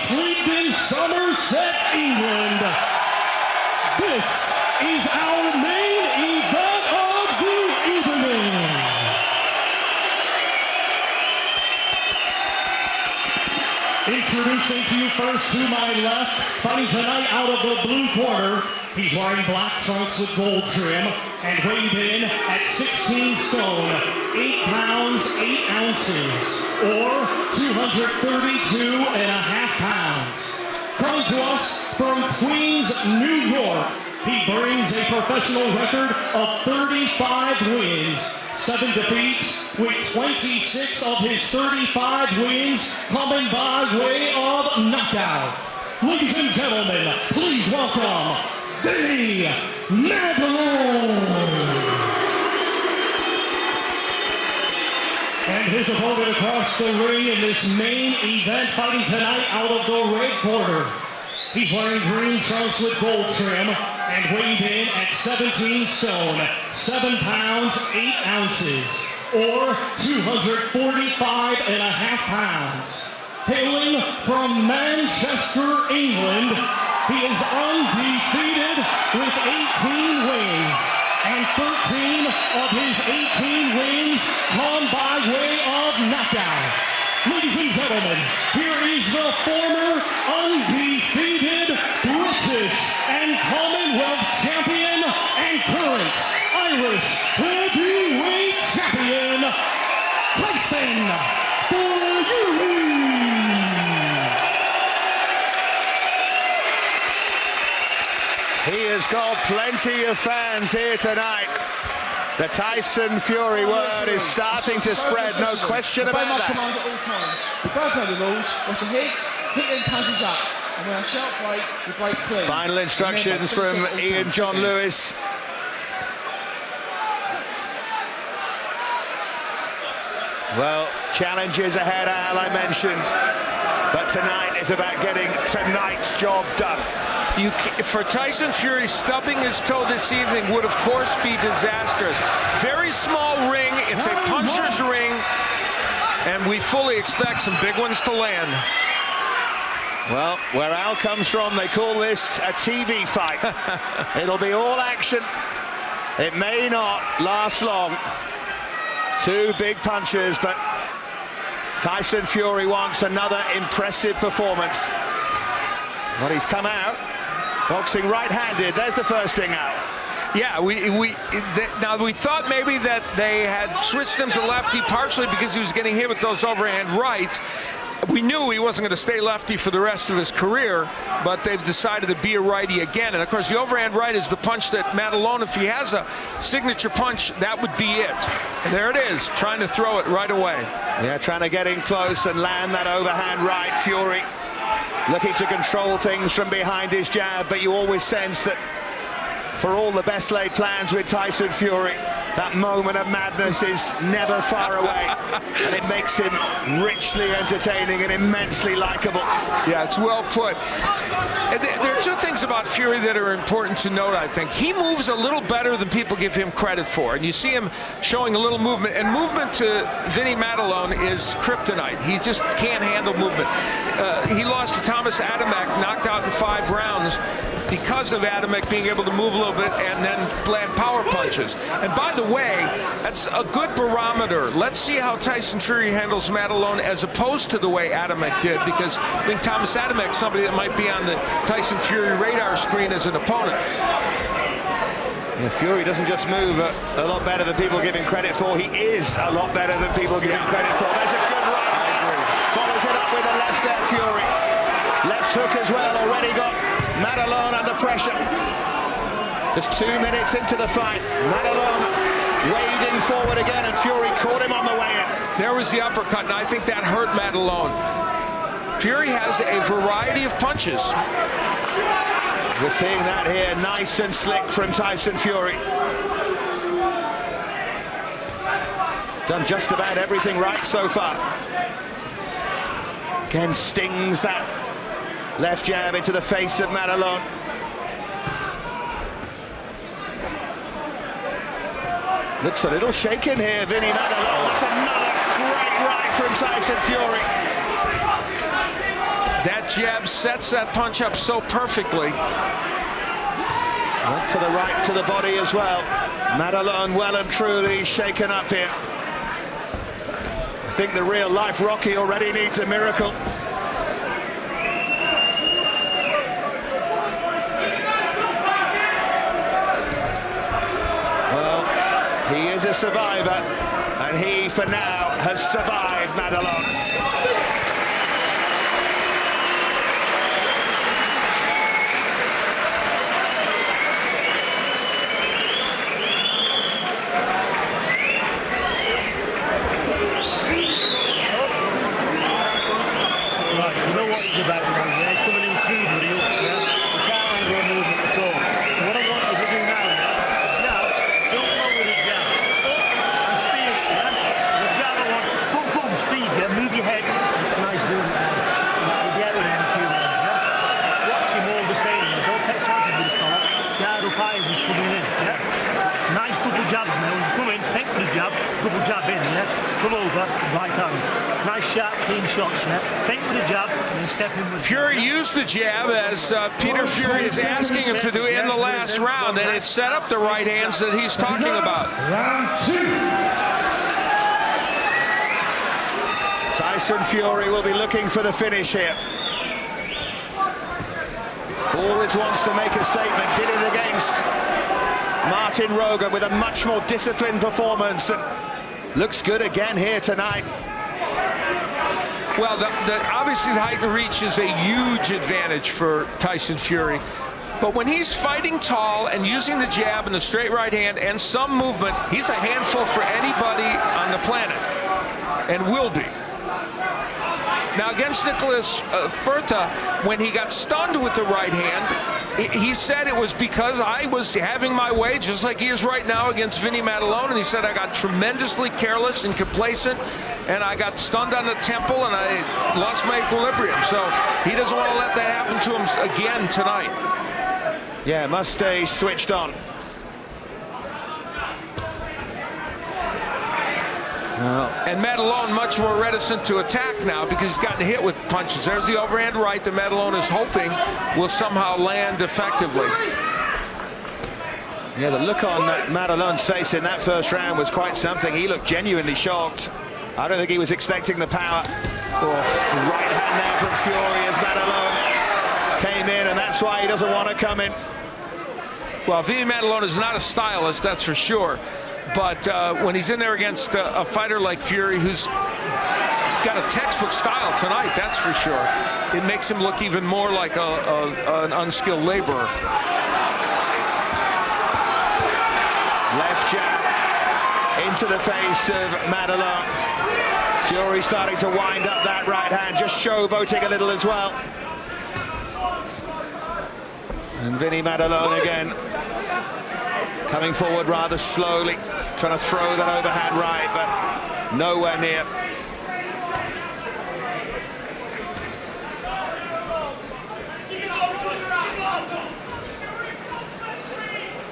Cleveland, Somerset, England. This is our main event of the evening. Introducing to you first to my left, fighting tonight out of the blue corner. He's wearing black trunks with gold trim and weighed in at 16 stone, 8 pounds, 8 ounces, or 232.5 pounds. Coming to us from Queens, New York, he brings a professional record of 35 wins, 7 defeats, with 26 of his 35 wins coming by way of knockout. Ladies and gentlemen, please welcome Vinny Maddalone. And his opponent across the ring in this main event, fighting tonight out of the red corner. He's wearing green trunks with gold trim and weighed in at 17 stone, 7 pounds, 8 ounces, or 245.5 pounds. Hailing from Manchester, England, he is undefeated with 18 wins, and 13 of his 18 wins come by way of knockout. Ladies and gentlemen, here is the former undefeated British and Commonwealth champion and current Irish heavyweight champion, Tyson Fury. He has got plenty of fans here tonight. The Tyson Fury word is starting to spread, no question about that. The bird of the rules was the hits, hit and punches up. And when I shout break, you break clean. Final instructions from Ian John Lewis. Well, challenges ahead, Al, I mentioned. But tonight is about getting tonight's job done. For Tyson Fury, stubbing his toe this evening would, of course, be disastrous. Very small ring. It's a puncher's ring. And we fully expect some big ones to land. Well, where Al comes from, they call this a TV fight. It'll be all action. It may not last long. 2 big punches, but Tyson Fury wants another impressive performance. Well, he's come out boxing right-handed. There's the first thing out. Yeah, now we thought maybe that they had switched him to lefty partially because he was getting hit with those overhand rights. We knew he wasn't going to stay lefty for the rest of his career, but they've decided to be a righty again. And of course, the overhand right is the punch that Maddalone, if he has a signature punch, that would be it. And there it is, trying to throw it right away. Yeah, trying to get in close and land that overhand right. Fury looking to control things from behind his jab, but you always sense that for all the best laid plans with Tyson Fury, that moment of madness is never far away, and it makes him richly entertaining and immensely likable. Yeah, it's well put. And there are 2 things about Fury that are important to note, I think. He moves a little better than people give him credit for, and you see him showing a little movement, and movement to Vinny Maddalone is kryptonite. He just can't handle movement. He lost to Thomas Adamek, knocked out in 5 rounds, because of Adamek being able to move a little bit and then land power punches. And by the way, that's a good barometer. Let's see how Tyson Fury handles Maddalone as opposed to the way Adamek did, because I think Thomas Adamek's somebody that might be on the Tyson Fury radar screen as an opponent. Yeah, Fury doesn't just move a lot better than people give him credit for, he is a lot better than people give him credit for. There's a good right. Follows it up with a left there, Fury. Left hook as well, already got Maddalone under pressure. Just 2 minutes into the fight. Maddalone wading forward again, and Fury caught him on the way in. There was the uppercut, and I think that hurt Maddalone. Fury has a variety of punches. We're seeing that here, nice and slick from Tyson Fury. Done just about everything right so far. Again, stings that left jab into the face of Maddalone. Looks a little shaken here, Vinny Maddalone. That's another great right from Tyson Fury. That jab sets that punch up so perfectly. Went for the right to the body as well. Maddalone well and truly shaken up here. I think the real life Rocky already needs a miracle. Well, he is a survivor, and he for now has survived Maddalone. It's about it's coming in crude with the hooks, yeah? You can't land on those at all. So what I want you to do now, don't go with the jab. And speed, yeah? The jab I want, boom, speed, yeah? Move your head. Nice doing it now. You'll be out with it in a few minutes, yeah? Watch him all the same, yeah? Don't take chances with this fella. Guard up high as he's coming in, yeah? Nice double jabs now. He's coming, fake the jab, double jab in, yeah? Pull over, right hand. Nice sharp, clean shots, yeah? Fake with the jab, and then step in with Fury used the jab as Peter Fury is asking him to do in the last round, and it set up the right hands that he's talking about. Round 2. Tyson Fury will be looking for the finish here. Always wants to make a statement, did it against Martin Rogan with a much more disciplined performance, and looks good again here tonight. Well, obviously the height and reach is a huge advantage for Tyson Fury. But when he's fighting tall and using the jab and the straight right hand and some movement, he's a handful for anybody on the planet, and will be. Now, against Nicholas Furta, when he got stunned with the right hand, he said it was because I was having my way, just like he is right now against Vinny Maddalone, and he said I got tremendously careless and complacent, and I got stunned on the temple, and I lost my equilibrium. So he doesn't want to let that happen to him again tonight. Yeah, must stay switched on. And Maddalone much more reticent to attack now because he's gotten hit with punches. There's the overhand right that Maddalone is hoping will somehow land effectively. Yeah, the look on Maddalone's face in that first round was quite something. He looked genuinely shocked. I don't think he was expecting the power. Right hand there from Fury as Maddalone came in, and that's why he doesn't want to come in. Well, Vinny Maddalone is not a stylist, that's for sure. But when he's in there against a fighter like Fury, who's got a textbook style tonight, that's for sure, it makes him look even more like an unskilled laborer. Left jab into the face of Maddalone. Fury starting to wind up that right hand, just showboating a little as well. And Vinny Maddalone again, coming forward rather slowly, trying to throw that overhand right, but nowhere near.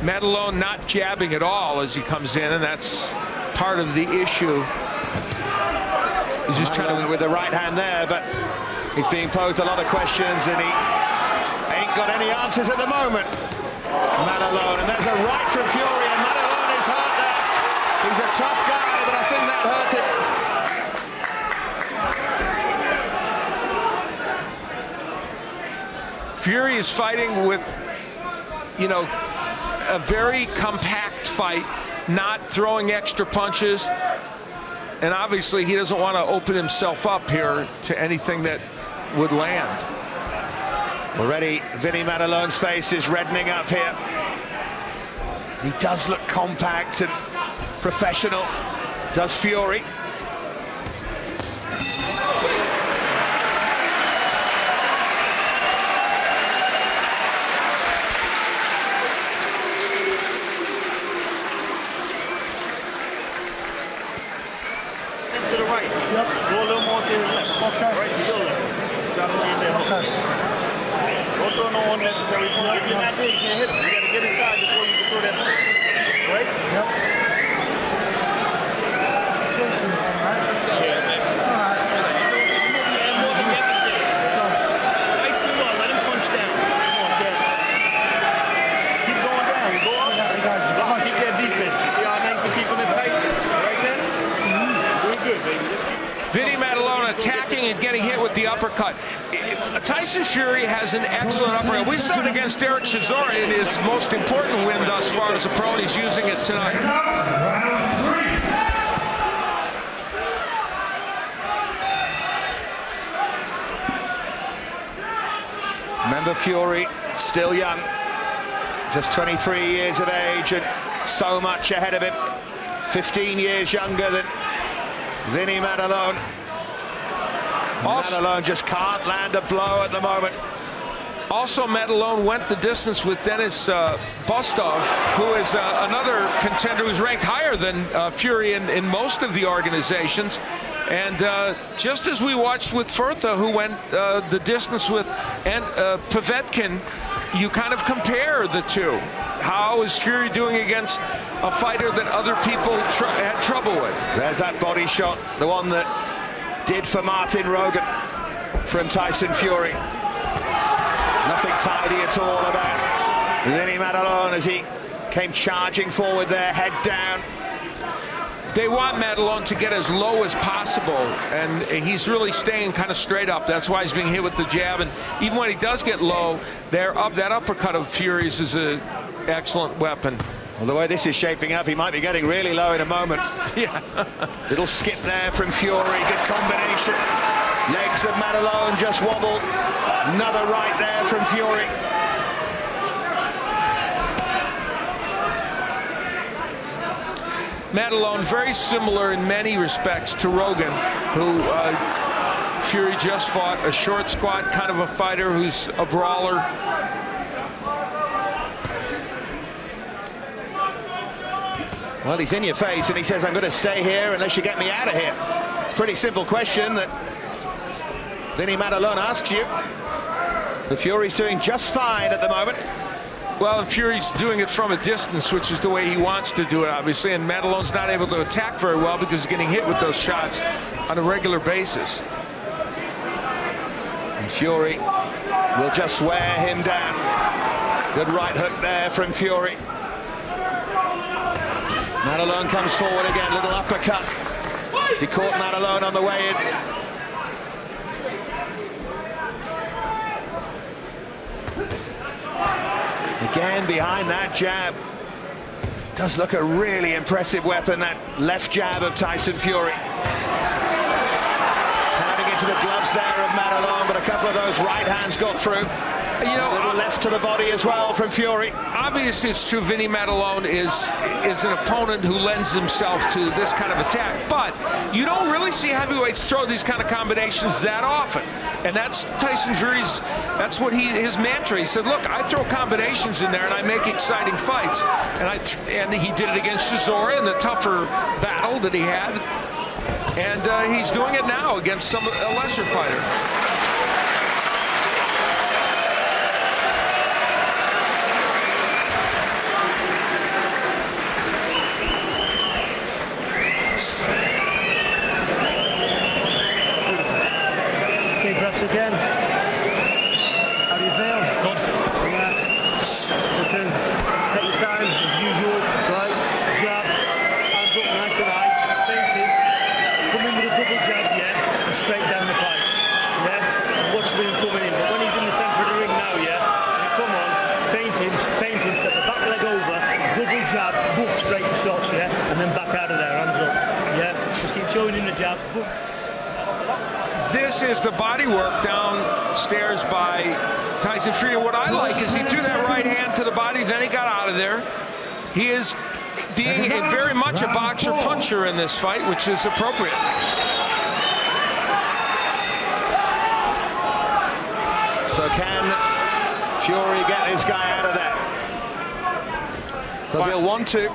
Maddalone not jabbing at all as he comes in, and that's part of the issue. He's just trying to... with the right hand there, but he's being posed a lot of questions, and he ain't got any answers at the moment. Maddalone, and there's a right from Fury, and Maddalone is hurt there. He's a tough guy, but I think that hurt him. Fury is fighting with, you know, a very compact fight, not throwing extra punches, and obviously he doesn't want to open himself up here to anything that would land. Already Vinny Maddalone's face is reddening up here. He does look compact and professional, does Fury. to the right. Yep. Go a little more to his left. Okay. Right to your left. Try to land there. Okay. Don't throw no unnecessary punch. If you're not there, you can't hit him. You got to get inside before you can throw that punch. Right? Yep. Jason. turning and getting hit with the uppercut. Tyson Fury has an excellent uppercut. We saw it against Derek Chisora in his most important win thus far as a pro, and he's using it tonight. Remember, Fury, still young, just 23 years of age, and so much ahead of him. 15 years younger than Vinny Maddalone. Maddalone just can't land a blow at the moment. Also, Maddalone went the distance with Denis Bostov, who is another contender who's ranked higher than Fury in most of the organizations. And just as we watched with Furtha, who went the distance with Povetkin, you kind of compare the two. How is Fury doing against a fighter that other people had trouble with? There's that body shot, the one that did for Martin Rogan from Tyson Fury. Nothing tidy at all about Vinny Maddalone as he came charging forward there, head down. They want Maddalone to get as low as possible, and he's really staying kind of straight up. That's why he's being hit with the jab, and even when he does get low, that uppercut of Fury's is an excellent weapon. Well, the way this is shaping up, he might be getting really low in a moment. Yeah. Little skip there from Fury, good combination. Legs of Maddalone just wobbled. Another right there from Fury. Maddalone very similar in many respects to Rogan, who Fury just fought, a short squat kind of a fighter who's a brawler. Well, he's in your face and he says, I'm going to stay here unless you get me out of here. It's a pretty simple question that Vinny Maddalone asks you. The Fury's doing just fine at the moment. Well, and Fury's doing it from a distance, which is the way he wants to do it, obviously, and Maddalone's not able to attack very well because he's getting hit with those shots on a regular basis. And Fury will just wear him down. Good right hook there from Fury. Maddalone comes forward again, little uppercut. He caught Maddalone on the way in. Again, behind that jab. Does look a really impressive weapon, that left jab of Tyson Fury. Pounding into the gloves there of Maddalone, but a couple of those right hands got through. You know, a little left to the body as well from Fury. Obviously, it's true Vinny Maddalone is an opponent who lends himself to this kind of attack, but you don't really see heavyweights throw these kind of combinations that often. And that's Tyson Fury's, that's what his mantra. He said, look, I throw combinations in there and I make exciting fights. And he did it against Chisora in the tougher battle that he had. And he's doing it now against a lesser fighter. Again. How do you feel? Good. Yeah. Listen, take your time, as usual. Right, jab, hands up nice and high, fainting. Come in with a double jab, yeah, and straight down the pipe. Yeah, and watch for him coming in. But when he's in the centre of the ring now, yeah, come on, faint him, step the back leg over, double jab, boof, straight shots, yeah, and then back out of there, hands up. Yeah, just keep showing him the jab, boof. This is the body work downstairs by Tyson Fury. And what I like is he threw that right hand to the body, then he got out of there. He is being very much a boxer-puncher in this fight, which is appropriate. So can Fury get this guy out of there? Because he'll want to.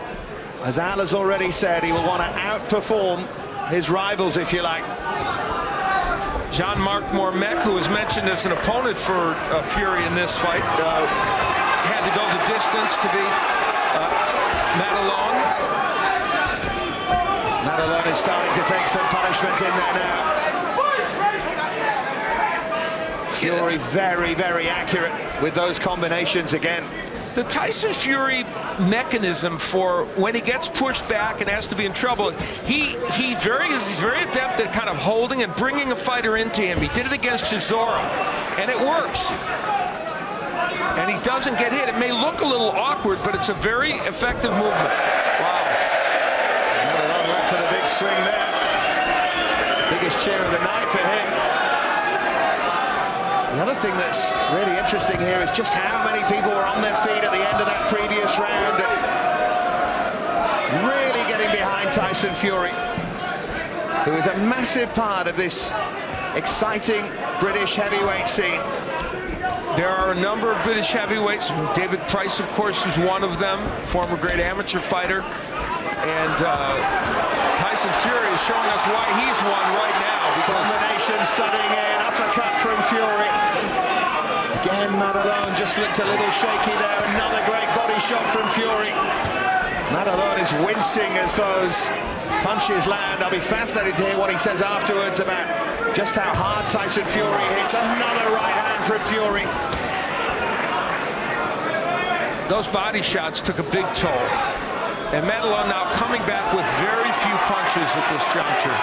As Al has already said, he will want to outperform his rivals, if you like. Jean-Marc Mormec, who was mentioned as an opponent for Fury in this fight, had to go the distance to be Maddalone. Maddalone is starting to take some punishment in there now. Fury very, very accurate with those combinations again. The Tyson Fury mechanism for when he gets pushed back and has to be in trouble, he's very adept at kind of holding and bringing a fighter into him. He did it against Chisora, and it works. And he doesn't get hit. It may look a little awkward, but it's a very effective movement. Wow. Maddalone went for the big swing there. Biggest chair of the night for him. The other thing that's really interesting here is just how many people were on their feet at the end of that previous round. Really getting behind Tyson Fury, who is a massive part of this exciting British heavyweight scene. There are a number of British heavyweights. David Price, of course, is one of them, former great amateur fighter. And Tyson Fury is showing us why he's won right now. Combination studying in, uppercut from Fury. Again, Maddalone just looked a little shaky there. Another great body shot from Fury. Maddalone is wincing as those punches land. I'll be fascinated to hear what he says afterwards about just how hard Tyson Fury hits. Another right hand from Fury. Those body shots took a big toll. And Maddalone now coming back with very few punches at this juncture.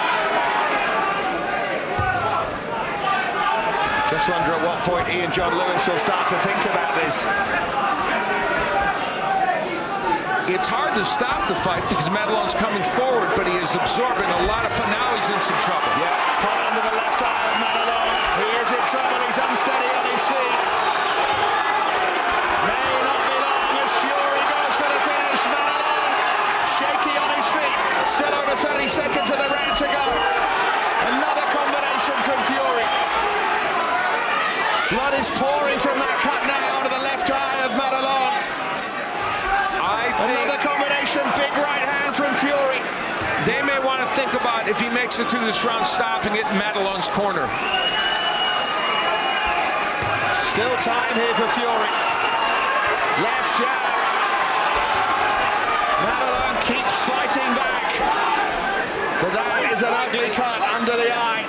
Just wonder at what point he and John Lewis will start to think about this. It's hard to stop the fight because Maddalone's coming forward, but he is absorbing a lot of... Now he's in some trouble. Yeah, caught under the left eye of Maddalone. He is in trouble. He's unsteady on his feet. May not be long as Fury goes for the finish. Maddalone shaky on his feet. Still over 30 seconds of the round to go. Another combination from Fury. Blood is pouring from that cut now onto the left eye of Maddalone. Another combination, big right hand from Fury. They may want to think about, if he makes it through this round, stopping it in Maddalone's corner. Still time here for Fury. Left jab. Maddalone keeps fighting back. But that is an ugly cut under the eye.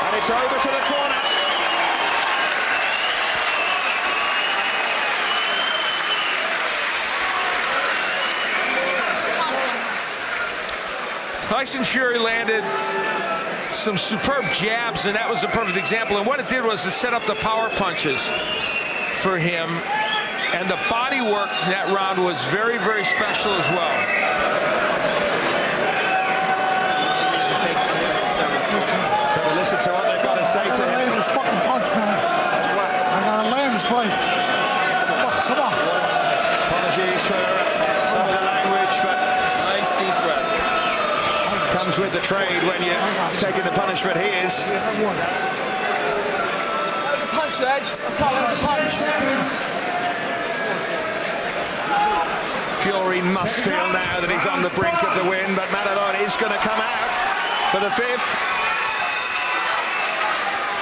And it's over to the corner. Tyson Fury landed some superb jabs, and that was a perfect example. And what it did was it set up the power punches for him. And the body work in that round was very, very special as well. So listen to what they've got to say to him. Land this fucking punch, man. I gotta land this fight. Come on. Apologies for some of the language, but Nice deep breath. comes with the trade when you're taking the punishment. He is. Punch, lads. Punch. Fury must feel now that he's on the brink of the win, but Maddalone is going to come out for the fifth.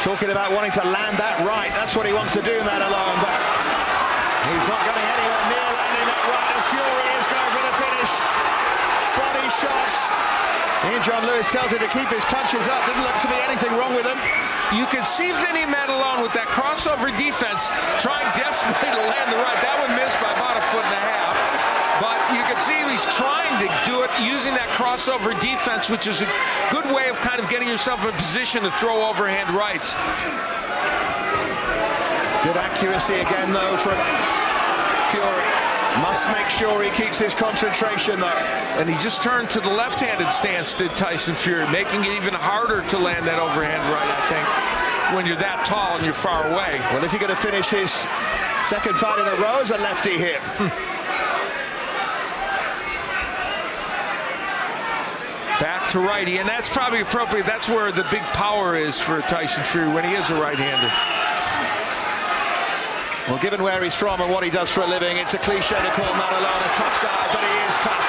Talking about wanting to land that right. That's what he wants to do, Maddalone, but he's not getting anywhere near landing that right, and Fury is going for the finish. Body shots. Ian John Lewis tells him to keep his punches up. Didn't look to be anything wrong with him. You can see Vinny Maddalone with that crossover defense trying desperately to land the right. That one missed by about 1.5 feet. But you can see he's trying to do it using that crossover defense, which is a good way of kind of getting yourself in a position to throw overhand rights. Good accuracy again, though, from Fury. Must make sure he keeps his concentration, though. And he just turned to the left-handed stance, did Tyson Fury, making it even harder to land that overhand right, I think, when you're that tall and you're far away. Well, is he going to finish his second fight in a row as a lefty here? Back to righty, and that's probably appropriate. That's where the big power is for Tyson Fury when he is a right-hander. Well, given where he's from and what he does for a living, it's a cliche to call Maddalone a tough guy, but he is tough.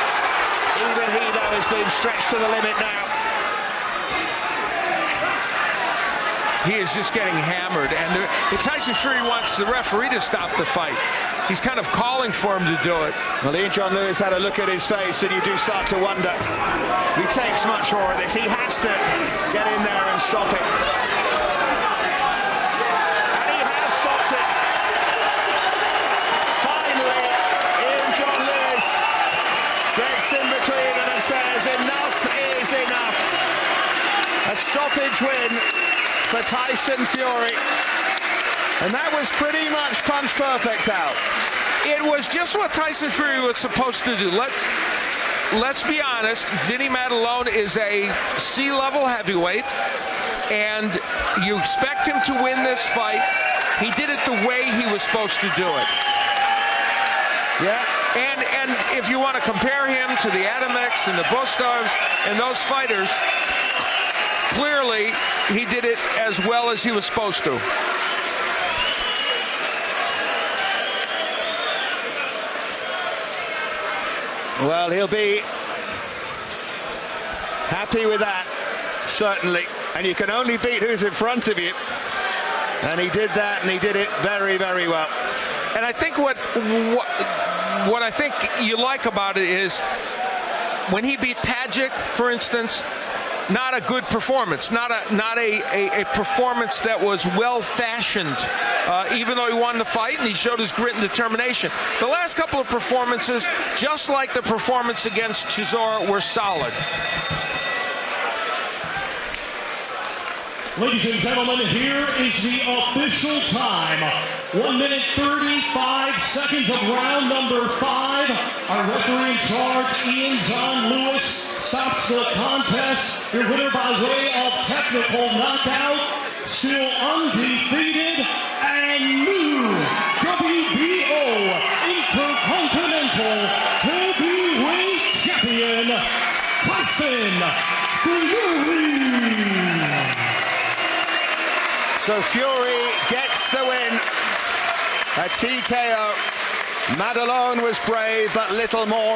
Even he, though, has been stretched to the limit now. He is just getting hammered, and Tyson Fury wants the referee to stop the fight. He's kind of calling for him to do it. Well, Ian John Lewis had a look at his face, and you do start to wonder. He takes much more of this. He has to get in there and stop it. And he has stopped it. for Tyson Fury. And that was pretty much punch perfect out. It was just what Tyson Fury was supposed to do. Let's be honest, Vinny Maddalone is a C-level heavyweight, and you expect him to win this fight. He did it the way he was supposed to do it. Yeah. And if you want to compare him to the Adameks and the Bostovs and those fighters, clearly he did it as well as he was supposed to. Well, he'll be happy with that, certainly. And you can only beat who's in front of you. And he did that, and he did it very, very well. And I think what I think you like about it is when he beat Pajic, for instance, not a good performance, not a performance that was well fashioned, even though he won the fight and he showed his grit and determination. The last couple of performances, just like the performance against Chisora, were solid. Ladies and gentlemen, here is the official time. 1 minute 35 seconds of round number 5. Our referee in charge, Ian John Lewis, stops the contest. Your winner by way of technical knockout, still undefeated, and new WBO Intercontinental Heavyweight Champion, Tyson Fury. So Fury gets the win. A TKO. Maddalone was brave, but little more.